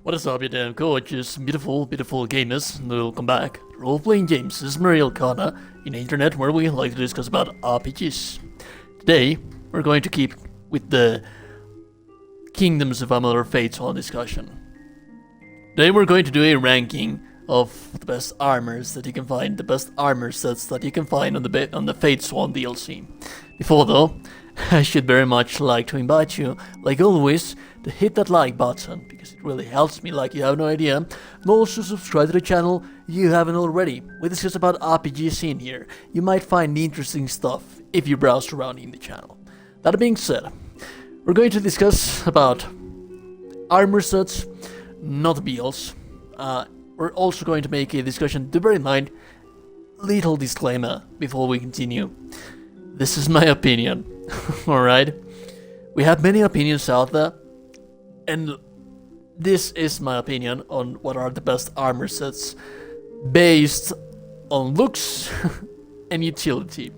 What is up, you damn gorgeous, beautiful gamers, and welcome back to Role-Playing Games. This is Mariel Corner in the internet where we like to discuss about RPGs. Today, we're going to keep with the Kingdoms of Amalur Fatesworn discussion. Today we're going to do a ranking of the best armors that you can find, the best armor sets that you can find on the Fatesworn DLC. Before though, I should very much like to invite you, like always, to hit that like button, because it really helps me like you have no idea, and also subscribe to the channel if you haven't already. We discuss about RPG scene here. You might find interesting stuff if you browse around in the channel. That being said, we're going to discuss about armor sets, not builds. We're also going to make a discussion, to bear in mind, little disclaimer before we continue. This is my opinion, alright? We have many opinions out there, and this is my opinion on what are the best armor sets based on looks and utility.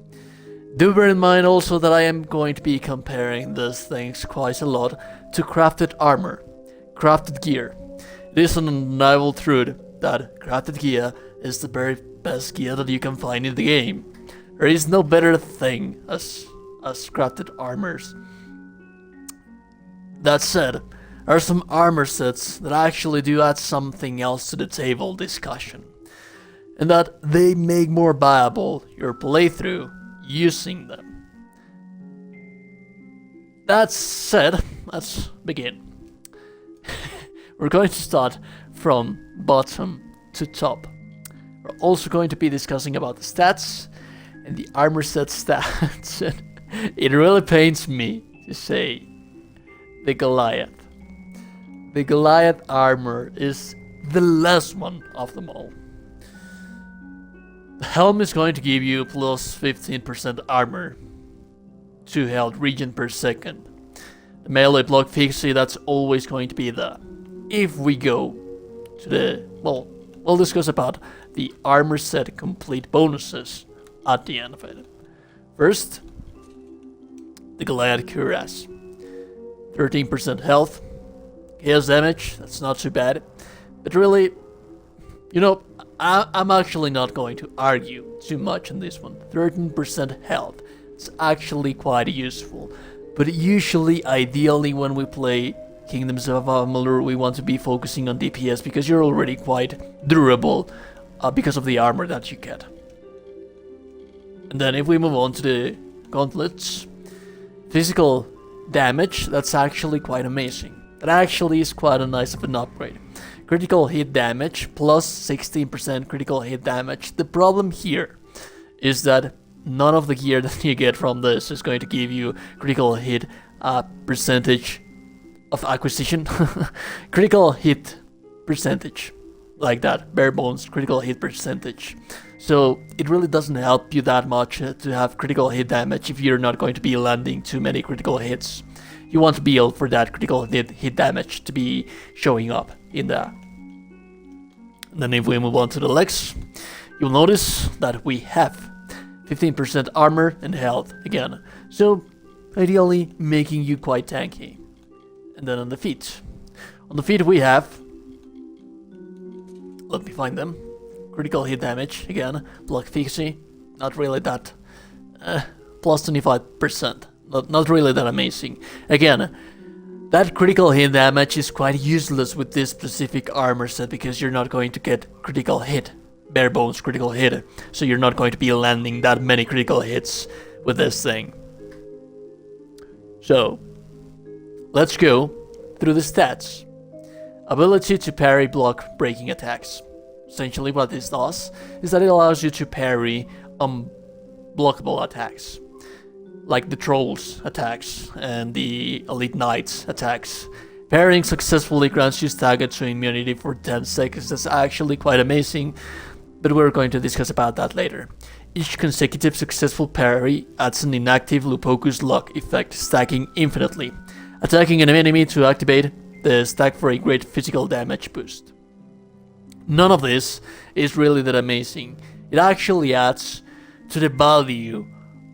Do bear in mind also that I am going to be comparing these things quite a lot to crafted armor, crafted gear. It is an undeniable truth that crafted gear is the very best gear that you can find in the game. There is no better thing as crafted armors. That said, there are some armor sets that actually do add something else to the table discussion, and that they make more viable your playthrough using them. That said, let's begin. We're going to start from bottom to top. We're also going to be discussing about the stats and the armor set stats. It really pains me to say the Goliath. The Goliath armor is the last one of them all. The Helm is going to give you plus 15% armor, 2 health regen per second. The melee block fixie, that's always going to be there. If we go to the, well, we'll discuss about the armor set complete bonuses at the end of it. First, the Goliath cuirass. 13% health, chaos damage, that's not too bad. But really, you know, I'm actually not going to argue too much on this one. 13% health, it's actually quite useful. But usually, ideally, when we play Kingdoms of Amalur, we want to be focusing on DPS because you're already quite durable because of the armor that you get. And then if we move on to the Gauntlets, physical damage, that's actually quite amazing. That actually is quite a nice of an upgrade. Critical hit damage plus 16% critical hit damage. The problem here is that none of the gear that you get from this is going to give you critical hit percentage of acquisition. Critical hit percentage. Like that, bare bones critical hit percentage. So it really doesn't help you that much to have critical hit damage if you're not going to be landing too many critical hits. You want to build for that critical hit damage to be showing up in there. And then if we move on to the legs, you'll notice that we have 15% armor and health again. So ideally making you quite tanky. And then on the feet. On the feet we have, let me find them. Critical hit damage, again, block fixie, not really that, plus 25%, not really that amazing. Again, that critical hit damage is quite useless with this specific armor set because you're not going to get critical hit, bare bones critical hit, so you're not going to be landing that many critical hits with this thing. So, let's go through the stats. Ability to parry block breaking attacks. Essentially what this does is that it allows you to parry unblockable attacks, like the Trolls attacks and the Elite Knights attacks. Parrying successfully grants you stagger to immunity for 10 seconds. That's actually quite amazing, but we're going to discuss about that later. Each consecutive successful parry adds an inactive Lupocus lock effect, stacking infinitely, attacking an enemy to activate the stack for a great physical damage boost. None of this is really that amazing. It actually adds to the value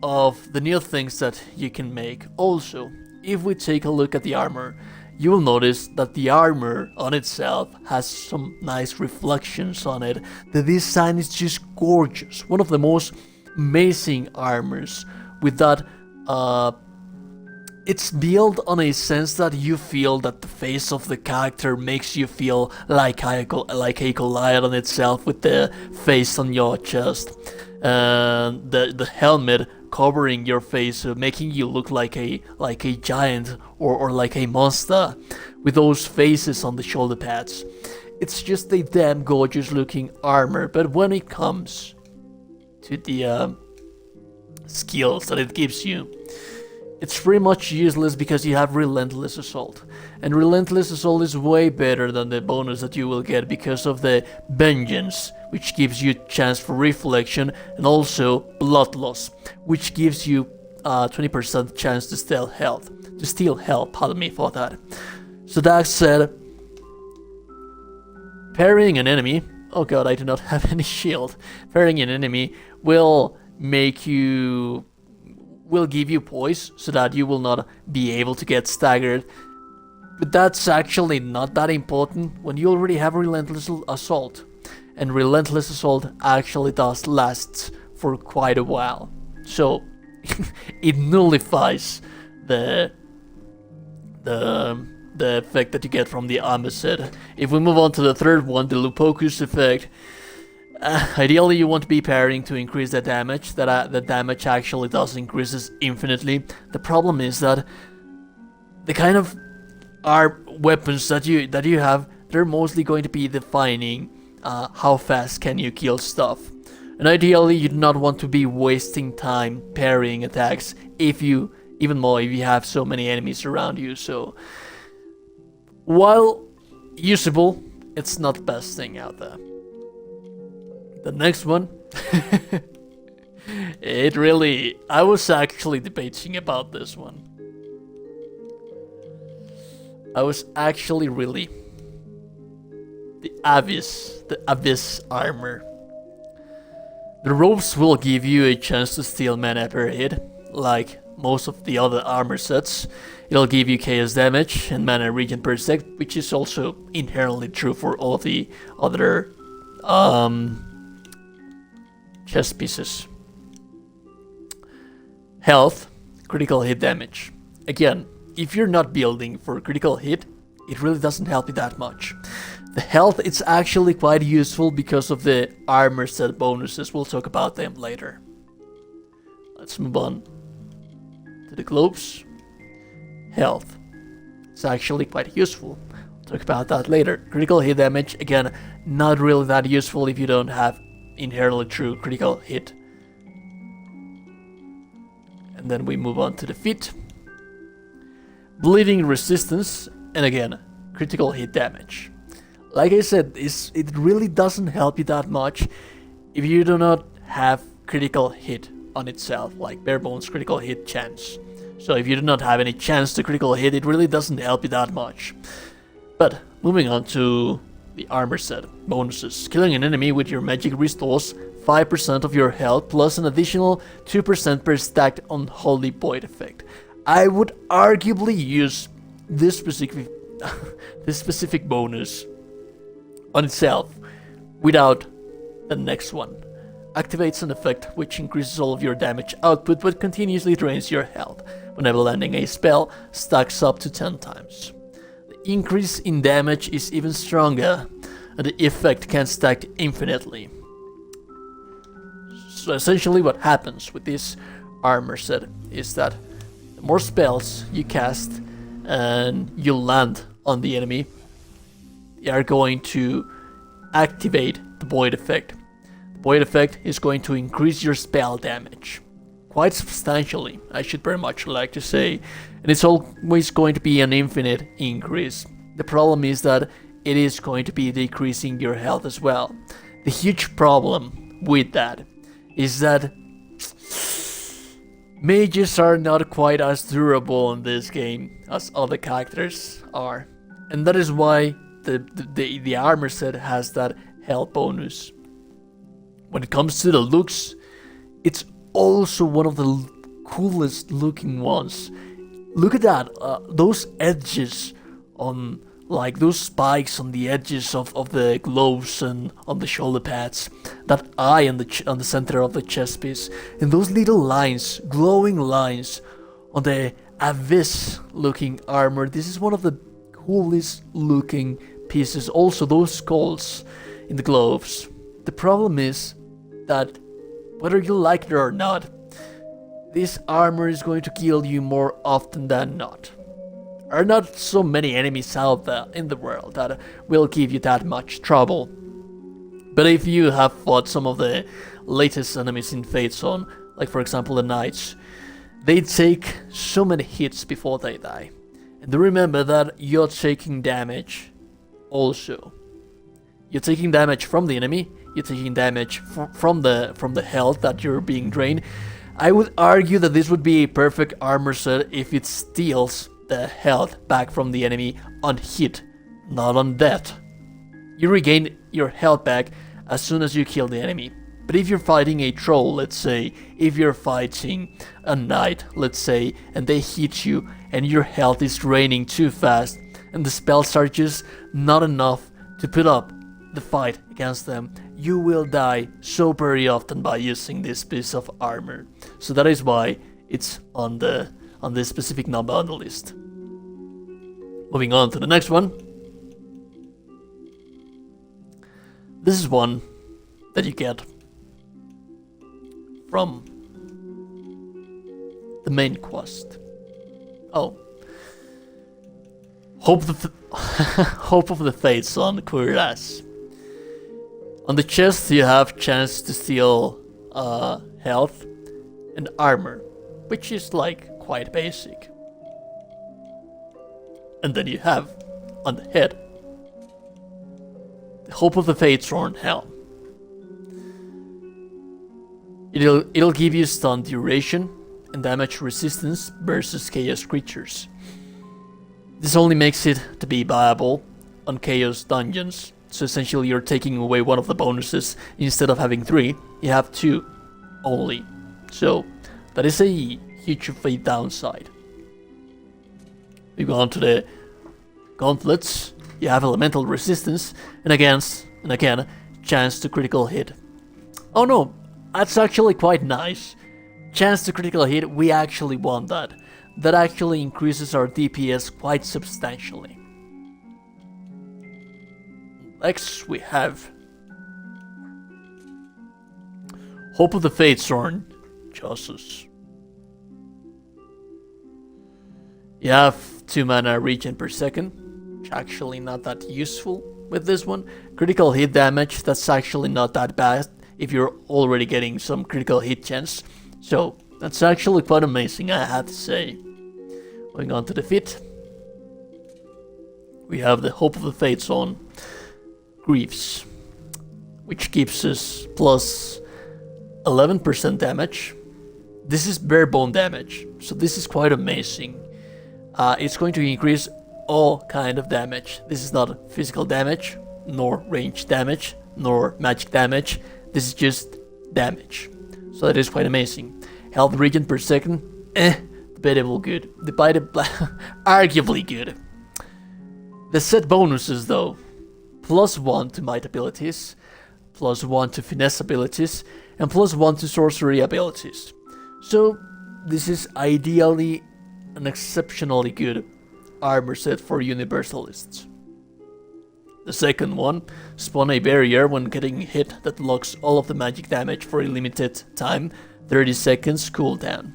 of the new things that you can make. Also, if we take a look at the armor, you will notice that the armor on itself has some nice reflections on it. The design is just gorgeous. One of the most amazing armors with that it's built on a sense that you feel that the face of the character makes you feel like a Goliath on itself, with the face on your chest, and the helmet covering your face, making you look like a giant or like a monster, with those faces on the shoulder pads. It's just a damn gorgeous looking armor. But when it comes to the skills that it gives you, it's pretty much useless because you have Relentless Assault. And Relentless Assault is way better than the bonus that you will get because of the Vengeance, which gives you chance for reflection, and also Blood Loss, which gives you 20% chance to steal health. Pardon me for that. So that said, parrying an enemy, oh god, I do not have any shield. Parrying an enemy will give you poise so that you will not be able to get staggered. But that's actually not that important when you already have Relentless Assault. And Relentless Assault actually does last for quite a while. So it nullifies the effect that you get from the armor set. If we move on to the third one, the Lupocus Effect, ideally you want to be parrying to increase the damage. The damage actually does increases infinitely. The problem is that the kind of weapons that you have, they're mostly going to be defining how fast can you kill stuff. And ideally you do not want to be wasting time parrying attacks even more if you have so many enemies around you. So while usable, it's not the best thing out there. The next one, I was actually debating about this one. The Abyss armor. The ropes will give you a chance to steal mana per hit, like most of the other armor sets. It'll give you chaos damage and mana regen per sec, which is also inherently true for all of the other chest pieces. Health, critical hit damage. Again, if you're not building for critical hit, it really doesn't help you that much. The health, it's actually quite useful because of the armor set bonuses. We'll talk about them later. Let's move on to the globes. Health, it's actually quite useful. We'll talk about that later. Critical hit damage, again, not really that useful if you don't have inherently true critical hit. And then we move on to the feet. Bleeding resistance, and again, critical hit damage. Like I said, it really doesn't help you that much if you do not have critical hit on itself, like bare bones critical hit chance. So if you do not have any chance to critical hit, it really doesn't help you that much. But moving on to the armor set bonuses. Killing an enemy with your magic restores 5% of your health plus an additional 2% per stacked Unholy Void effect. I would arguably use this specific bonus on itself without the next one. Activates an effect which increases all of your damage output but continuously drains your health. Whenever landing a spell, stacks up to 10 times. The increase in damage is even stronger, and the effect can stack infinitely. So essentially what happens with this armor set is that the more spells you cast and you land on the enemy, they are going to activate the Void Effect. The Void Effect is going to increase your spell damage quite substantially, I should very much like to say, and it's always going to be an infinite increase. The problem is that it is going to be decreasing your health as well. The huge problem with that is that mages are not quite as durable in this game as other characters are, and that is why the armor set has that health bonus. When it comes to the looks, it's also one of the coolest looking ones. Look at that, those edges on like those spikes on the edges of the gloves and on the shoulder pads, that eye on the center of the chest piece, and those little lines, glowing lines on the abyss looking armor. This is one of the coolest looking pieces. Also those skulls in the gloves. The problem is that whether you like it or not, this armor is going to kill you more often than not. There are not so many enemies out there in the world that will give you that much trouble. But if you have fought some of the latest enemies in Fatesworn, like for example the knights, they take so many hits before they die. And remember that you're taking damage also. You're taking damage from the enemy, you're taking damage from the health that you're being drained. I would argue that this would be a perfect armor set if it steals the health back from the enemy on hit, not on death. You regain your health back as soon as you kill the enemy. But if you're fighting a troll, let's say, if you're fighting a knight, let's say, and they hit you and your health is draining too fast and the spells are just not enough to put up the fight against them, you will die so very often by using this piece of armor. So that is why it's on this specific number on the list. Moving on to the next one. This is one that you get from the main quest. Oh. Hope of the Fates on Cuirass. On the chest you have chance to steal health and armor, which is like quite basic. And then you have on the head the Hope of the Fatesworn Helm. It'll give you stun duration and damage resistance versus chaos creatures. This only makes it to be viable on chaos dungeons. So essentially you're taking away one of the bonuses. Instead of having 3, you have 2 only. So that is a huge of a downside. We go on to the Gauntlets. You have elemental resistance and again, chance to critical hit. Oh no, that's actually quite nice. Chance to critical hit, we actually want that. That actually increases our DPS quite substantially. Next we have Hope of the Fatesworn Justice. You have 2 mana regen per second, which actually not that useful with this one. Critical hit damage, that's actually not that bad if you're already getting some critical hit chance. So that's actually quite amazing, I have to say. Going on to the fit. We have the Hope of the Fatesworn Griefs, which gives us plus 11% damage. This is bare bone damage, so this is quite amazing. It's going to increase all kind of damage. This is not physical damage, nor range damage, nor magic damage. This is just damage. So that is quite amazing. Health regen per second, debatable good. Arguably good. The set bonuses though, +1 to might abilities, +1 to finesse abilities, and +1 to sorcery abilities. So this is ideally an exceptionally good armor set for universalists. The second one, spawn a barrier when getting hit that locks all of the magic damage for a limited time, 30 seconds cooldown.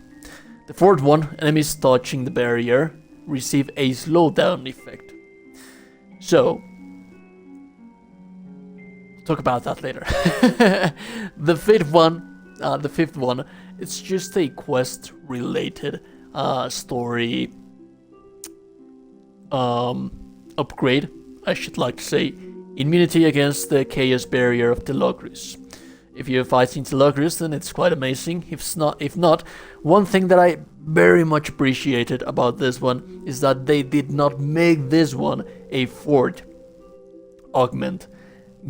The fourth one, enemies touching the barrier receive a slowdown effect. So, talk about that later. The fifth one, it's just a quest related story upgrade, I should like to say. Immunity against the chaos barrier of Telogris. If you're fighting Telogris, then it's quite amazing. If not, one thing that I very much appreciated about this one is that they did not make this one a fourth augment,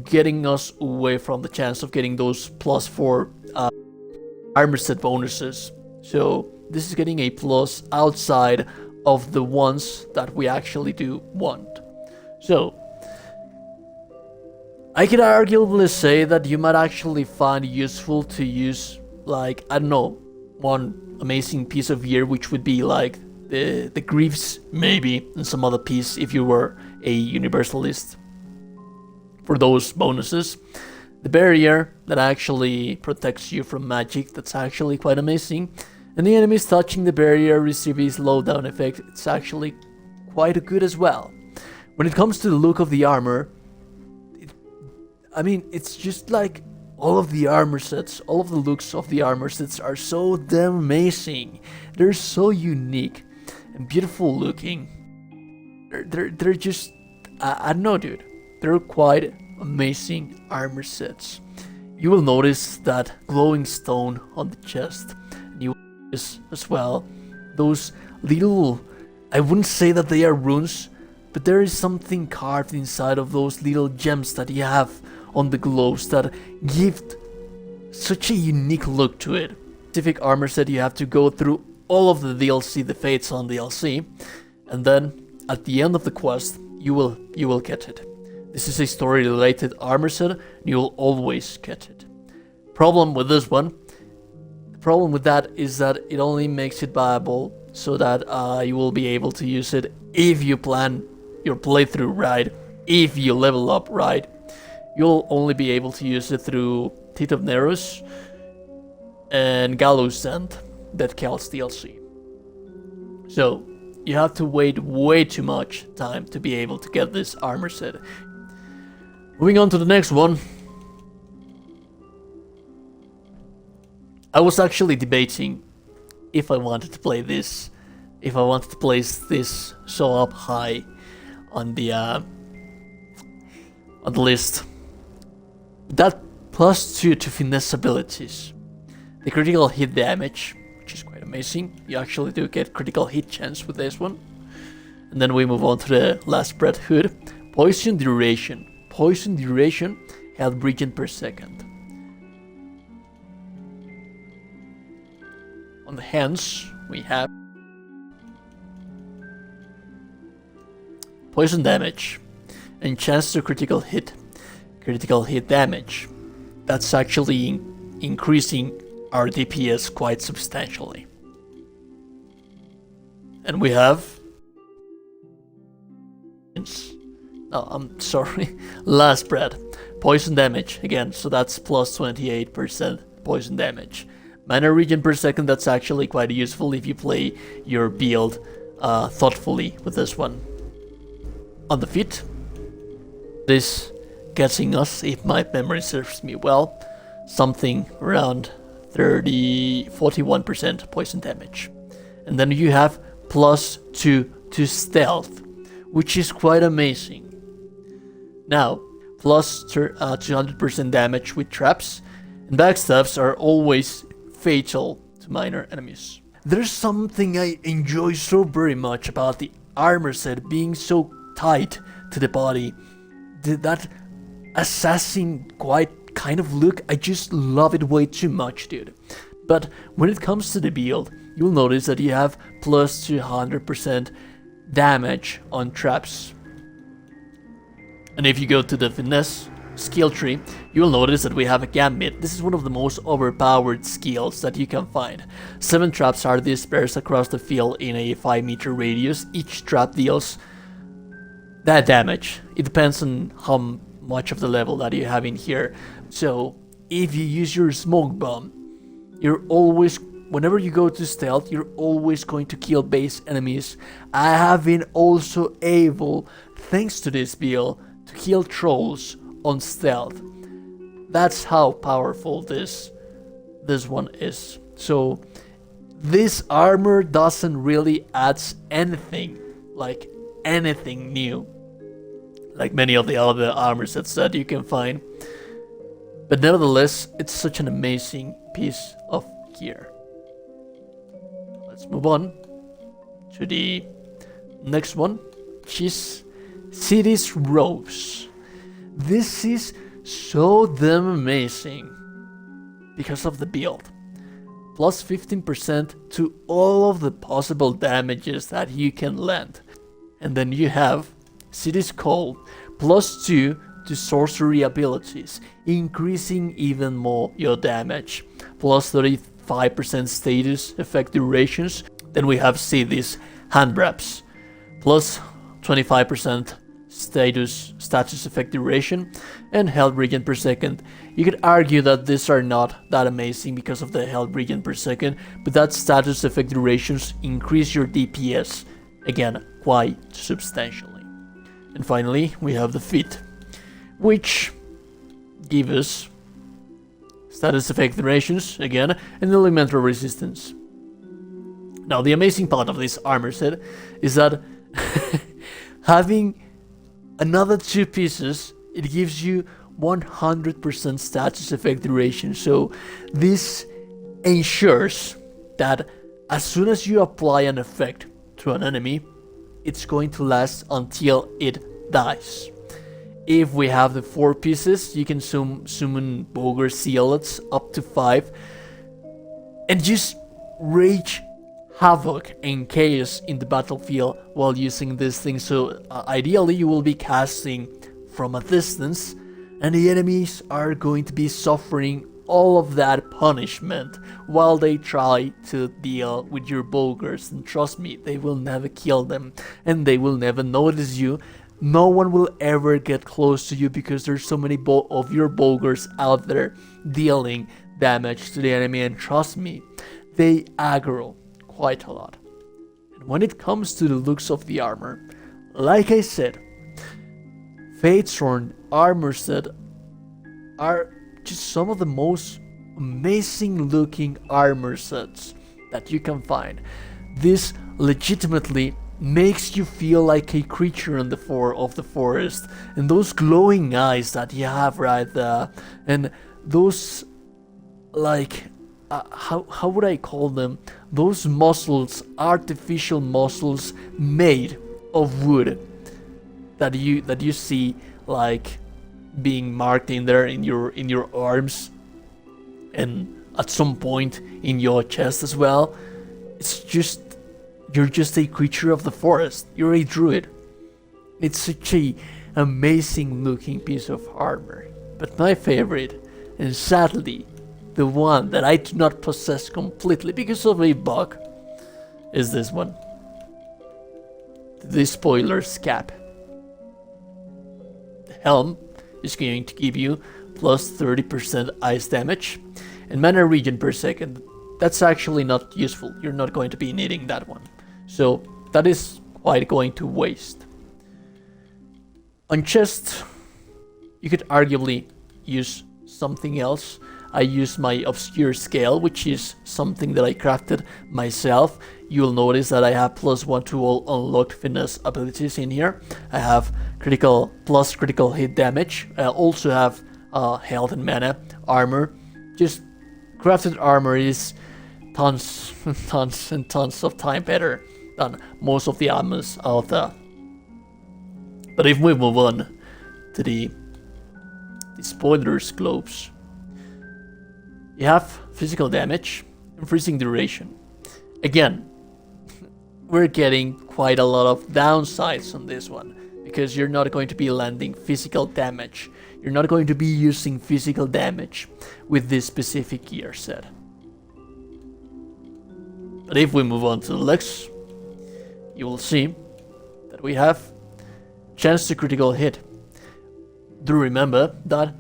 getting us away from the chance of getting those +4 armor set bonuses. So this is getting a plus outside of the ones that we actually do want. So, I could arguably say that you might actually find useful to use, like, I don't know, one amazing piece of gear, which would be like the greaves, maybe, and some other piece if you were a universalist for those bonuses. The barrier that actually protects you from magic, that's actually quite amazing. And the enemies touching the barrier receive a slowdown effect, it's actually quite good as well. When it comes to the look of the armor, it's just like all of the armor sets, all of the looks of the armor sets are so damn amazing. They're so unique and beautiful looking. They're just, I don't know, dude. They're quite amazing armor sets. You will notice that glowing stone on the chest. And you will notice as well those little, I wouldn't say that they are runes, but there is something carved inside of those little gems that you have on the gloves that give such a unique look to it. Specific armor set, you have to go through all of the DLC, the Fatesworn DLC, and then at the end of the quest, you will get it. This is a story-related armor set, and you will always get it. Problem with this one, the problem with that is that it only makes it viable so that you will be able to use it if you plan your playthrough right, if you level up right. You'll only be able to use it through Teeth of Nerus and Gallows End, that Chaos DLC. So, you have to wait way too much time to be able to get this armor set. Moving on to the next one. I was actually debating if I wanted to play this, if I wanted to place this so up high on the list. That +2 to finesse abilities, the critical hit damage, which is quite amazing. You actually do get critical hit chance with this one. And then we move on to the last spread hood. Poison duration. Poison duration, health regen per second. On the hands, we have poison damage and chance to critical hit damage. That's actually increasing our DPS quite substantially. And we have... No, I'm sorry. Last spread. Poison damage, again, so that's plus 28% poison damage. Mana regen per second, that's actually quite useful if you play your build thoughtfully with this one. On the feet, this getting us, if my memory serves me well, something around 41% poison damage. And then you have +2 to stealth, which is quite amazing. Now, plus 200% damage with traps, and backstabs are always fatal to minor enemies. There's something I enjoy so very much about the armor set being so tight to the body. That assassin quite kind of look, I just love it way too much, dude. But when it comes to the build, you'll notice that you have plus 200% damage on traps. And if you go to the finesse skill tree, you'll notice that we have a gambit. This is one of the most overpowered skills that you can find. 7 traps are dispersed across the field in a 5-meter radius. Each trap deals that damage. It depends on how much of the level that you have in here. So if you use your smoke bomb, you're always, whenever you go to stealth, you're always going to kill base enemies. I have been also able, thanks to this build, to kill trolls on stealth. That's how powerful this one is. So this armor doesn't really add anything, like anything new, like many of the other armor sets that you can find. But nevertheless, it's such an amazing piece of gear. Let's move on to the next one, which is City's Rose. This is so damn amazing because of the build. plus 15% to all of the possible damages that you can land. And then you have City's Call, plus 2 to sorcery abilities, increasing even more your damage, plus 35% status effect durations. Then we have City's Hand Wraps, plus 25% status effect duration, and health regen per second. You could argue that these are not that amazing because of the health regen per second, but that status effect durations increase your DPS, again, quite substantially. And finally, we have the Fit, which give us status effect durations, again, and elemental resistance. Now, the amazing part of this armor set is that having another 2 pieces, it gives you 100% status effect duration. So this ensures that as soon as you apply an effect to an enemy, it's going to last until it dies. If we have the 4 pieces, you can summon Bogar Zealots up to 5 and just rage havoc and chaos in the battlefield while using this thing. So ideally you will be casting from a distance, and the enemies are going to be suffering all of that punishment while they try to deal with your Bogars. And trust me, they will never kill them and they will never notice you. No one will ever get close to you because there's so many of your Bogars out there dealing damage to the enemy, and trust me, they aggro quite a lot. And when it comes to the looks of the armor, like I said, Fatesworn armor set are just some of the most amazing looking armor sets that you can find. This legitimately makes you feel like a creature of the forest, and those glowing eyes that you have right there, and those, like, how would I call them? Those muscles, artificial muscles made of wood that you see like being marked in there in your arms and at some point in your chest as well. It's just, you're just a creature of the forest. You're a druid. It's such a amazing looking piece of armor. But my favorite, and sadly the one that I do not possess completely because of a bug, is this one. The Spoiler's Cap. The Helm is going to give you plus 30% ice damage and mana regen per second. That's actually not useful. You're not going to be needing that one. So that is quite going to waste. On chest, you could arguably use something else. I use my Obscure Scale, which is something that I crafted myself. You'll notice that I have +1 to all unlocked fitness abilities in here. I have plus critical hit damage. I also have health and mana, armor. Just crafted armor is tons and tons of time better than most of the armors out there. But if we move on to the Spoiler's Globes, you have physical damage and freezing duration. Again, we're getting quite a lot of downsides on this one because you're not going to be landing physical damage. You're not going to be using physical damage with this specific gear set. But if we move on to the legs, you will see that we have chance to critical hit. Do remember that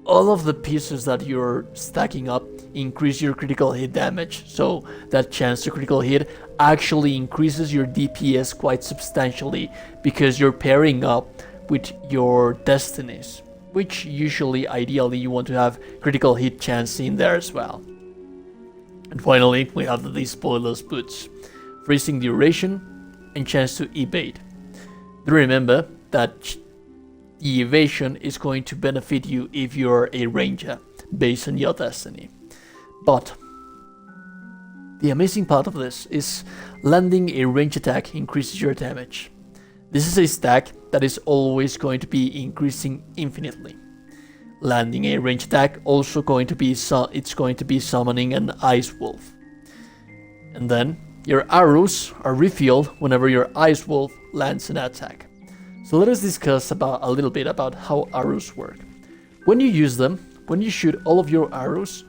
all of the pieces that you're stacking up increase your critical hit damage, so that chance to critical hit actually increases your DPS quite substantially because you're pairing up with your destinies, which usually, ideally, you want to have critical hit chance in there as well. And finally, we have the Spoiler's Boots, freezing duration and chance to evade. Do remember that the evasion is going to benefit you if you're a ranger based on your destiny. But the amazing part of this is landing a range attack increases your damage. This is a stack that is always going to be increasing infinitely. Landing a range attack also going to be summoning an Ice Wolf. And then your arrows are refilled whenever your Ice Wolf lands an attack. So let us discuss a little bit about how arrows work. When you use them, when you shoot all of your arrows,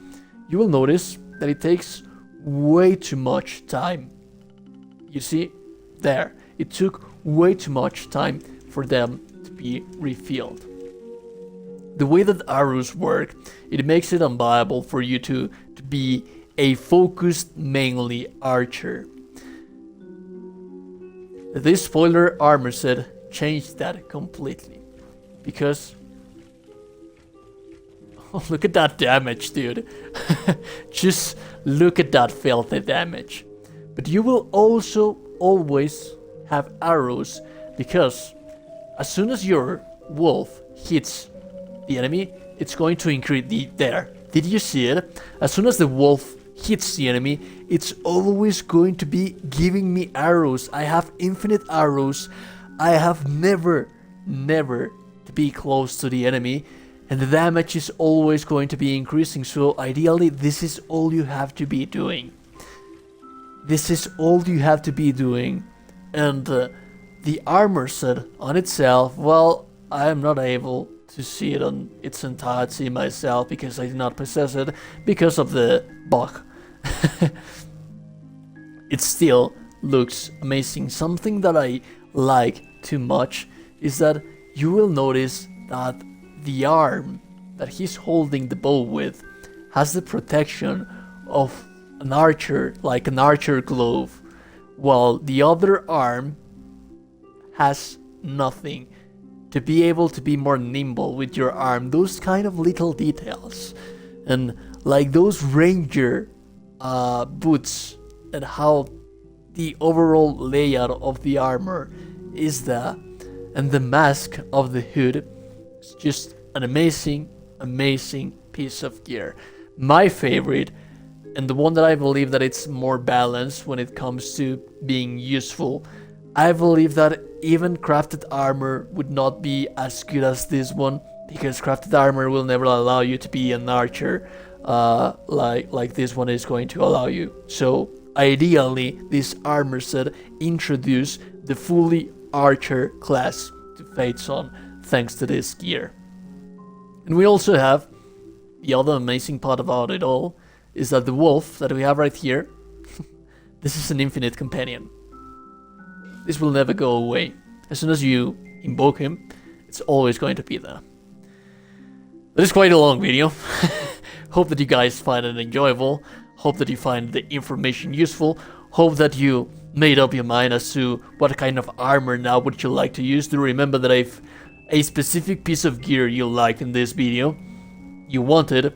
you will notice that it takes way too much time. You see, there, it took way too much time for them to be refilled. The way that arrows work, it makes it unviable for you to be a focused, mainly archer. This spoiler armor set changed that completely. Because... oh, look at that damage, dude. Just look at that filthy damage. But you will also always have arrows, because as soon as your wolf hits the enemy, it's going to increase there. Did you see it? As soon as the wolf hits the enemy, it's always going to be giving me arrows. I have infinite arrows. I have never to be close to the enemy, and the damage is always going to be increasing. So ideally, this is all you have to be doing. This is all you have to be doing. And the armor set on itself, well, I am not able to see it on its entirety myself because I do not possess it because of the bug. It still looks amazing. Something that I like too much is that you will notice that the arm that he's holding the bow with has the protection of an archer, like an archer glove, while the other arm has nothing. To be able to be more nimble with your arm, those kind of little details, and like those ranger boots, and how the overall layout of the armor is there, and the mask of the hood. It's just an amazing piece of gear. My favorite, and the one that I believe that it's more balanced when it comes to being useful. I believe that even crafted armor would not be as good as this one, because crafted armor will never allow you to be an archer like this one is going to allow you. So ideally, this armor set introduce the fully archer class to Fatesworn thanks to this gear. And we also have the other amazing part about it all is that the wolf that we have right here, this is an infinite companion. This will never go away. As soon as you invoke him, it's always going to be there. That is quite a long video. Hope that you guys find it enjoyable. Hope that you find the information useful. Hope that you made up your mind as to what kind of armor now would you like to use. Do remember that if a specific piece of gear you liked in this video, you wanted,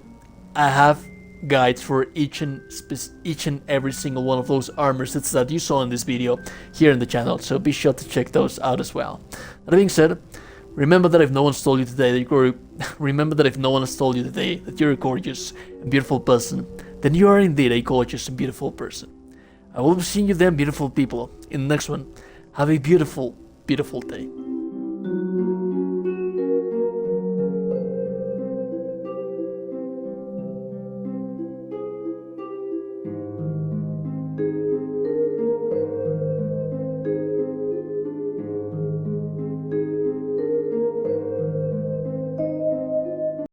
I have guides for each and every single one of those armor sets that you saw in this video here in the channel, so be sure to check those out as well. That being said, remember that if no one's told you today that you're a gorgeous and beautiful person, then you are indeed a gorgeous and beautiful person. I will be seeing you then, beautiful people, in the next one. Have a beautiful day.